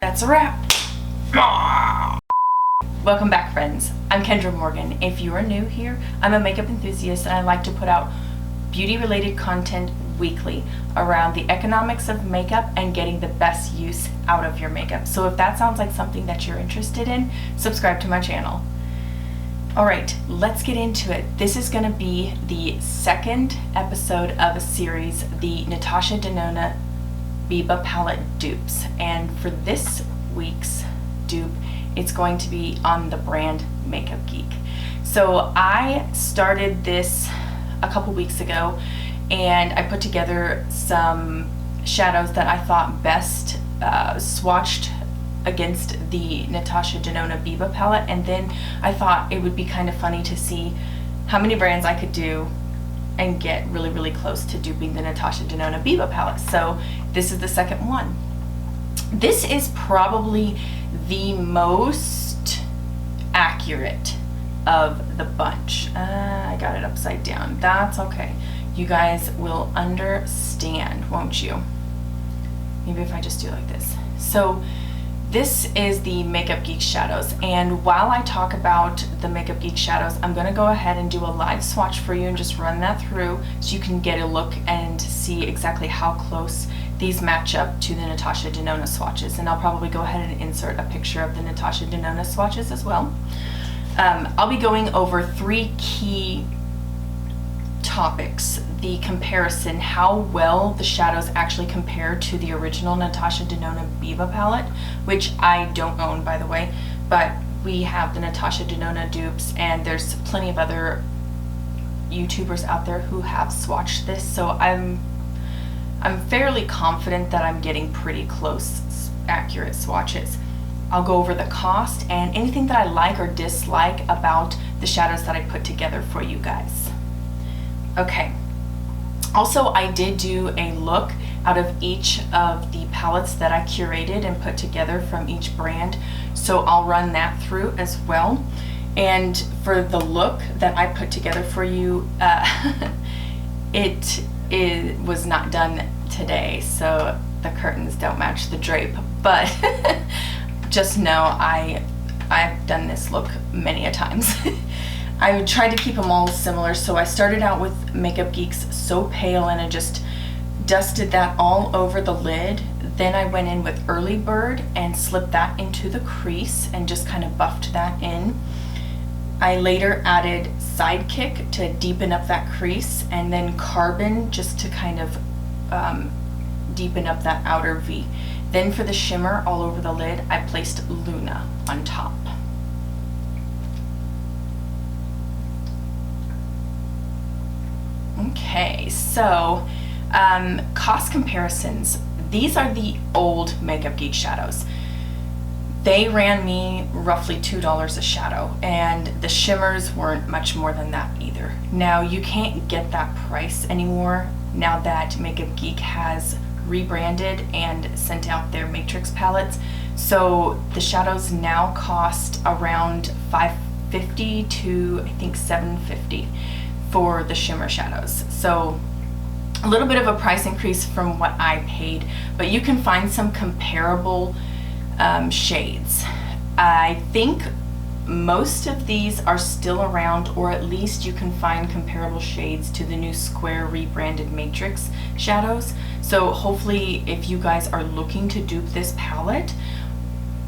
that's a wrap. Welcome back, friends. I'm Kendra Morgan. If you are new here, I'm a makeup enthusiast and I like to put out beauty-related content weekly around the economics of makeup and getting the best use out of your makeup. So if that sounds like something that you're interested in, subscribe to my channel. Alright, let's get into it. This is going to be the second episode of a series, the NATASHA DENONA BIBA palette dupes. And for this week's dupe, it's going to be on the brand Makeup Geek. So I started this a couple weeks ago and I put together some shadows that I thought best swatched against the NATASHA DENONA BIBA palette, and then I thought it would be kind of funny to see how many brands I could do and get really close to duping the NATASHA DENONA BIBA palette. So this is the second one. This is probably the most accurate of the bunch. I got it upside down. That's okay. You guys will understand, won't you? Maybe if I just do like this. So this is the Makeup Geek shadows, and while I talk about the Makeup Geek shadows, I'm going to go ahead and do a live swatch for you and just run that through so you can get a look and see exactly how close these match up to the NATASHA DENONA swatches. And I'll probably go ahead and insert a picture of the NATASHA DENONA swatches as well. I'll be going over three key topics: the comparison, how well the shadows actually compare to the original NATASHA DENONA BIBA palette, which I don't own, by the way, but we have the NATASHA DENONA dupes, and there's plenty of other YouTubers out there who have swatched this, so I'm fairly confident that I'm getting pretty close, accurate swatches. I'll go over the cost and anything that I like or dislike about the shadows that I put together for you guys. Okay. Also, I did do a look out of each of the palettes that I curated and put together from each brand, so I'll run that through as well. And for the look that I put together for you, it was not done today, so the curtains don't match the drape, but just know I've done this look many a times. I tried to keep them all similar, so I started out with Makeup Geek's So Pale and I just dusted that all over the lid. Then I went in with Early Bird and slipped that into the crease and just kind of buffed that in. I later added Sidekick to deepen up that crease, and then Carbon just to kind of deepen up that outer V. Then for the shimmer all over the lid, I placed Luna on top. Okay, so cost comparisons. These are the old Makeup Geek shadows. They ran me roughly $2 a shadow, and the shimmers weren't much more than that either. Now, you can't get that price anymore now that Makeup Geek has rebranded and sent out their Matrix palettes. So the shadows now cost around $550 to I think $750 for the shimmer shadows. So a little bit of a price increase from what I paid, but you can find some comparable shades. I think most of these are still around, or at least you can find comparable shades to the new Square rebranded Matrix shadows. So hopefully if you guys are looking to dupe this palette,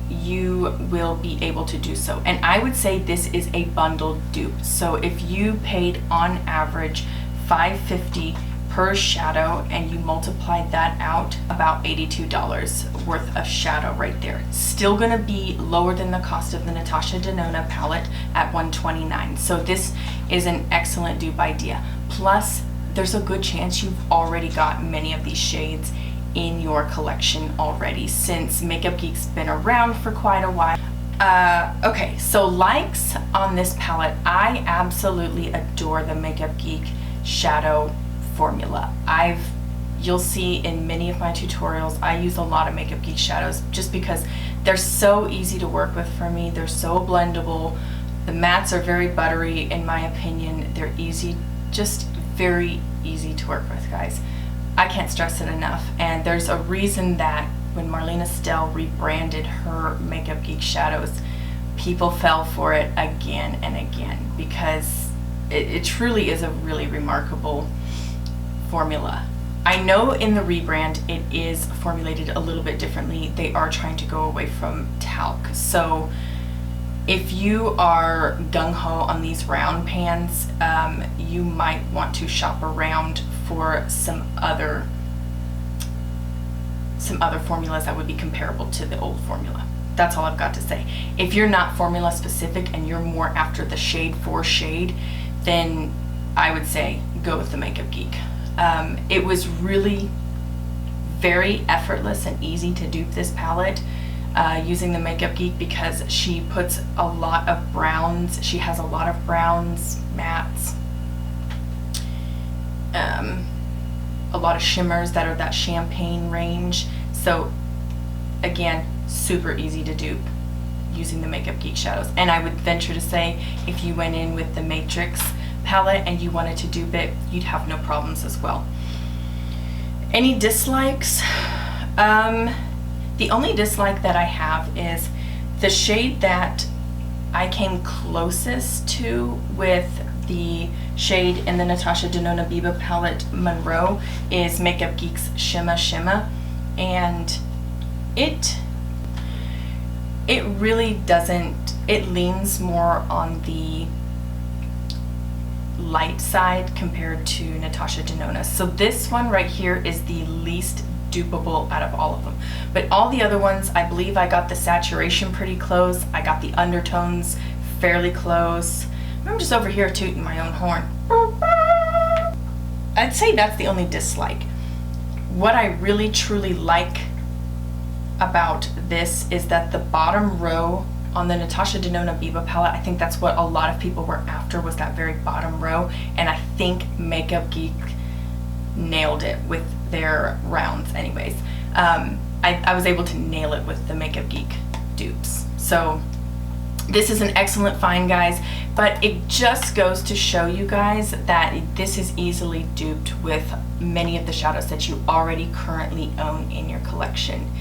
you will be able to do so. And I would say this is a bundled dupe. So if you paid on average $550 per shadow and you multiplied that out, about $82 worth of shadow right there. Still gonna be lower than the cost of the NATASHA DENONA palette at $129. So this is an excellent dupe idea. Plus, there's a good chance you've already got many of these shades in your collection already, since Makeup Geek's been around for quite a while. Okay, so likes on this palette. I absolutely adore the Makeup Geek shadow formula. You'll see in many of my tutorials, I use a lot of Makeup Geek shadows just because they're so easy to work with for me. They're so blendable. The mattes are very buttery in my opinion. They're easy, just very easy to work with, guys. I can't stress it enough, and there's a reason that when Marlene Estelle rebranded her Makeup Geek shadows, people fell for it again and again because it truly is a really remarkable formula. I know in the rebrand it is formulated a little bit differently. They are trying to go away from talc. So if you are gung-ho on these round pans, you might want to shop around for some other formulas that would be comparable to the old formula. That's all I've got to say. If you're not formula specific and you're more after the shade for shade, then I would say go with the Makeup Geek. It was really very effortless and easy to dupe this palette using the Makeup Geek because she puts a lot of browns. She has a lot of browns, mattes, a lot of shimmers that are that champagne range. So again, super easy to dupe using the Makeup Geek shadows. And I would venture to say if you went in with the Matrix palette and you wanted to dupe it, you'd have no problems as well. Any dislikes? The only dislike that I have is the shade that I came closest to with the shade in the Natasha Denona BIBA palette Monroe is Makeup Geek's Shimma, and it really doesn't, it leans more on the light side compared to Natasha Denona. So this one right here is the least dupeable out of all of them. But all the other ones, I believe I got the saturation pretty close. I got the undertones fairly close. I'm just over here tooting my own horn. I'd say that's the only dislike. What I really truly like about this is that the bottom row on the Natasha Denona BIBA palette, I think that's what a lot of people were after, was that very bottom row, and I think Makeup Geek nailed it with their rounds anyways. I was able to nail it with the Makeup Geek dupes. So this is an excellent find, guys, but it just goes to show you guys that this is easily duped with many of the shadows that you already currently own in your collection.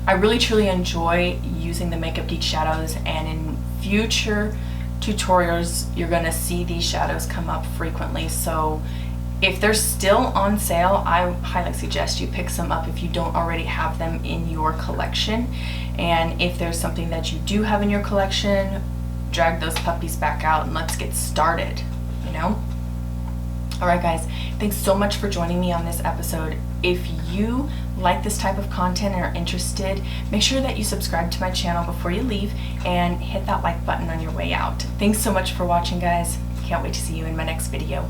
I really truly enjoy using the Makeup Geek shadows, and in future tutorials you're gonna see these shadows come up frequently. So if they're still on sale, I highly suggest you pick some up if you don't already have them in your collection. And if there's something that you do have in your collection, drag those puppies back out and let's get started, you know? Alright guys, thanks so much for joining me on this episode. If you like this type of content and are interested, make sure that you subscribe to my channel before you leave and hit that like button on your way out. Thanks so much for watching, guys. Can't wait to see you in my next video.